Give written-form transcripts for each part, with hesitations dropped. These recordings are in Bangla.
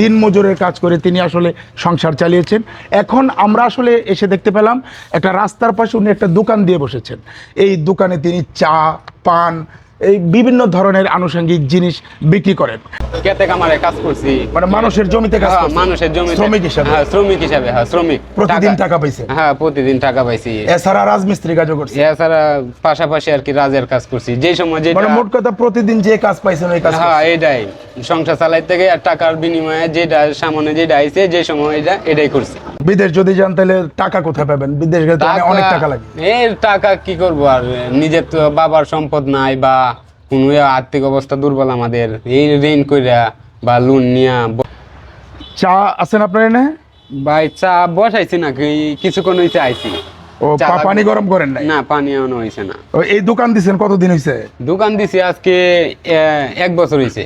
দিন মজুরের কাজ করে তিনি আসলে সংসার চালিয়েছেন। এখন আমরা আসলে এসে দেখতে পেলাম একটা রাস্তার পাশে উনি একটা দোকান দিয়ে বসেছেন। এই দোকানে তিনি চা, পান, এই বিভিন্ন ধরনের আনুষঙ্গিক জিনিস বিক্রি করেন। খেতে কামারে কাজ করছি, মানে মানুষের জমিতে কাজ করছেন। মানুষের জমিতে শ্রমিক হিসাবে। হ্যাঁ, শ্রমিক হিসাবে। হ্যাঁ, শ্রমিক। প্রতিদিন টাকা পাইছেন? হ্যাঁ, প্রতিদিন টাকা পাইছি। এছাড়া রাজমিস্ত্রি কাজও করছেন? এছাড়া পাশাপাশি আর কি রাজের কাজ করছি। যে সময় যেটা, মানে মোট কথা প্রতিদিন যে কাজ পাইছেন ওই কাজ। হ্যাঁ, এটাই সংসার চালাইতে থেকে আর টাকার বিনিময়ে যেটা সামনে যেটা আইছে, যে সময় এটাই করছি। বিদেশ যদি যান তাহলে টাকা কোথায় পাবেন? বিদেশ গেলে তো অনেক টাকা লাগে। এই টাকা কি করব, আর নিজের তো বাবার সম্পদ নাই বা কোনো আর্থিক অবস্থা দুর্বল আমাদের, এই ঋণ কইরা বা লোন নিয়া। চা আছেন আপনার এনে? ভাই চা বসাইছি না, কিছুক্ষণ হইছে আইছি। ও পানি গরম করেন নাই? না, পানি এখনো হইছে না। এই দোকান দিছেন কতদিন হইছে? দোকান দিছি আজকে 1 বছর হইছে।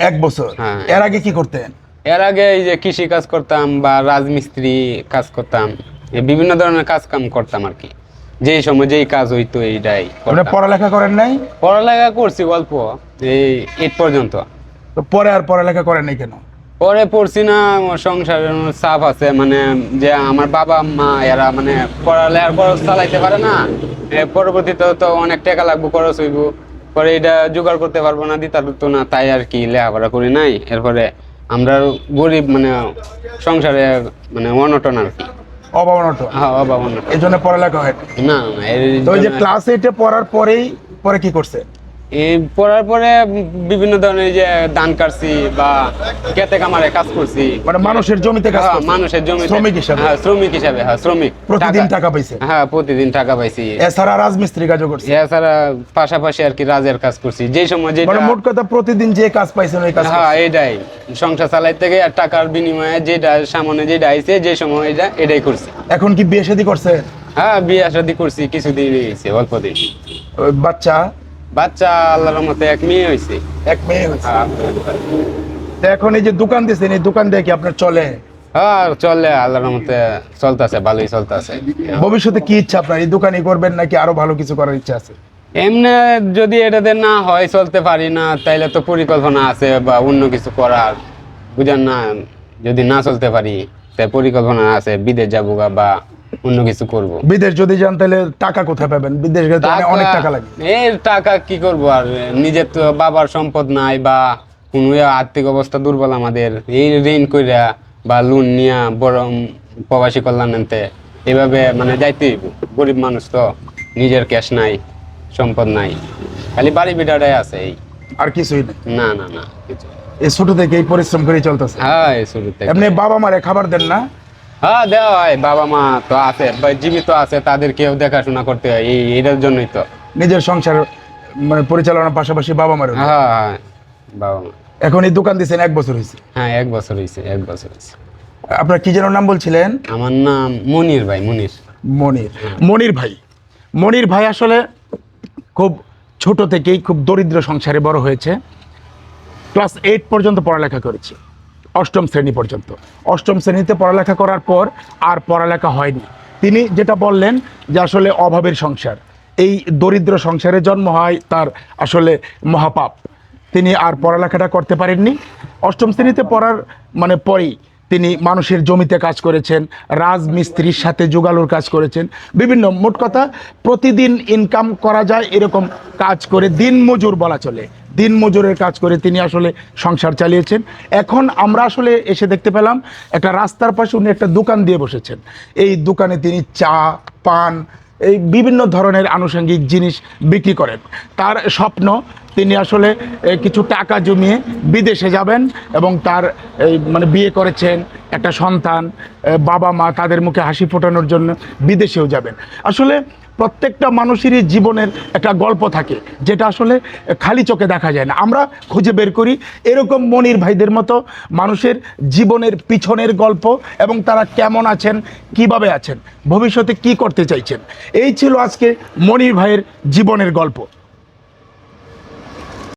1 বছর? হ্যাঁ। এর আগে কি করতেন? এর আগে এই যে কৃষি কাজ করতাম বা রাজমিস্ত্রি কাজ করতাম, বিভিন্ন ধরনের কাজ কাম করতাম আর কি। যেই সময় যেই কাজ হইতো এইটাই মানে করতাম। পড়ালেখা করেন নাই? পড়ালেখা করছি অল্প, এই 8 পর্যন্ত। তো পরে আর পড়ালেখা করেন নাই কেন? পরে পড়ছি না, আমার সংসারের চাপ আছে, মানে যে আমার বাবা মা এরা মানে পড়ালেখার খরচ চালাইতে পারে না। পরবর্তীতে তো অনেক টাকা লাগবে, খরচ হইব, পরে এটা জোগাড় করতে পারবো না, দিতে পারতো না, তাই আর কি লেখাপড়া করি নাই। এরপরে আমরা গরিব, মানে সংসারে মানে অনটন আর কি। অভাব অনটন? হ্যাঁ, অভাব অনটন। এই জন্য পড়ালেখা হয় না না, তো ওই যে ক্লাস 8-এ পড়ার পরেই পরে কি করছে? এই পড়ার পরে বিভিন্ন ধরনের যে ধান কাটছি বা খেতে কামারে কাজ করছি। মানে মানুষের জমিতে কাজ হ্যাঁ, করছেন? মানুষের জমিতে শ্রমিক হিসাবে? হ্যাঁ, শ্রমিক হিসাবে। হ্যাঁ, শ্রমিক। প্রতিদিন টাকা পাইছেন? হ্যাঁ, প্রতিদিন টাকা পাইছি। এছাড়া রাজমিস্ত্রি কাজও করছেন? এছাড়া পাশাপাশি আর কি রাজের কাজ করছি। যে সময় যেটা, মানে মোট কথা প্রতিদিন যে কাজ পাইছেন ওই কাজ। হ্যাঁ, এটাই সংসার চালাইতে থেকে আর টাকার বিনিময়ে যেটা সামনে যেটা আইছে, যে সময় এটাই করছি। এখন কি বিয়ে শাদী করছেন? হ্যাঁ, বিয়ে শাদী করছি, কিছুদিন হয়েছে, অল্প দিন। ওই বাচ্চা? বাচ্চা আল্লাহর রহমতে 1 মেয়ে হয়েছে। 1 মেয়ে হয়েছে? হ্যাঁ। তো এখন এই যে দোকান দিয়েছেন, এই দোকান দিয়ে কি আপনার চলে? হ্যাঁ, চলে, আল্লাহর রহমতে চলতেছে, ভালোই চলতেছে। ভবিষ্যতে কি ইচ্ছা আপনার? এই দোকানই করবেন নাকি আরো ভালো কিছু করার ইচ্ছা আছে? এমনি যদি এটাতে না হয়, চলতে পারি না, তাইলে তো পরিকল্পনা আছে বা অন্য কিছু করার, বুঝেন না। যদি না চলতে পারি তাই পরিকল্পনা আছে, বিদেশ যাবো বা অন্য কিছু করব। বিদেশ যদি যান তাহলে টাকা কোথায় পাবেন? বিদেশ গেলে তো অনেক টাকা লাগে। এই টাকা কি করব, আর নিজের তো বাবার সম্পদ নাই বা কোনো আর্থিক অবস্থা দুর্বল আমাদের, এই ঋণ কইরা বা লোন নিয়া বড় প্রবাসী কল্যাণ আনতে এভাবে মানে যাইতে হইব। গরিব মানুষ তো, নিজের ক্যাশ নাই, সম্পদ নাই, খালি বাড়ি বিটাটাই আছে। এই আর কিছুই নেই? না না না, কিছু। এই ছোট থেকে এই পরিশ্রম করে চলতেছে? হ্যাঁ, এই শুরু থেকে। এমনি বাবা মারে খাবার দেন না? হ্যাঁ, দেওয়া হয়। বাবা মা তো আছে, জীবিত আছে, তাদেরকেও দেখাশোনা করতে হয়, এইটার জন্যই তো। নিজের সংসার মানে পরিচালনার পাশাপাশি বাবা মার? হ্যাঁ হ্যাঁ, বাবা মা। এখন এই দোকান দিয়েছেন 1 বছর হয়েছে? হ্যাঁ, 1 বছর হয়েছে, 1 বছর হয়েছে। আপনার কি যেন নাম বলছিলেন? আমার নাম মনির ভাই, মনির। মনির। মনির ভাই, মনির ভাই আসলে খুব ছোট থেকেই খুব দরিদ্র সংসারে বড় হয়েছে। ক্লাস 8 পর্যন্ত পড়ালেখা করেছে, 8ম শ্রেণী পর্যন্ত। 8ম শ্রেণীতে পড়ালেখা করার পর আর পড়ালেখা হয়নি। তিনি যেটা বললেন যে আসলে অভাবের সংসার, এই দরিদ্র সংসারে জন্ম হয় তার আসলে মহাপাপ। তিনি আর পড়ালেখাটা করতে পারেননি। 8ম শ্রেণীতে পড়ার মানে পরেই তিনি মানুষের জমিতে কাজ করেছেন, রাজমিস্ত্রির সাথে জোগালোর কাজ করেছেন, বিভিন্ন, মোট কথা প্রতিদিন ইনকাম করা যায় এরকম কাজ করে দিন মজুর বলা চলে, দিন মজুরের কাজ করে তিনি আসলে সংসার চালিয়েছেন। এখন আমরা আসলে এসে দেখতে পেলাম একটা রাস্তার পাশে উনি একটা দোকান দিয়ে বসেছেন। এই দোকানে তিনি চা, পান, এই বিভিন্ন ধরনের আনুষঙ্গিক জিনিস বিক্রি করেন। তার স্বপ্ন তিনি আসলে কিছু টাকা জমিয়ে বিদেশে যাবেন এবং তার মানে বিয়ে করেছেন, একটা সন্তান, বাবা মা, তাদের মুখে হাসি ফোটানোর জন্য বিদেশেও যাবেন। আসলে প্রত্যেকটা মানুষেরই জীবনের একটা গল্প থাকে, যেটা আসলে খালি চোখে দেখা যায় না। আমরা খুঁজে বের করি এরকম মনির ভাইদের মতো মানুষের জীবনের পিছনের গল্প, এবং তারা কেমন আছেন, কিভাবে আছেন, ভবিষ্যতে কি করতে চাইছেন। এই ছিল আজকে মনির ভাইয়ের জীবনের গল্প।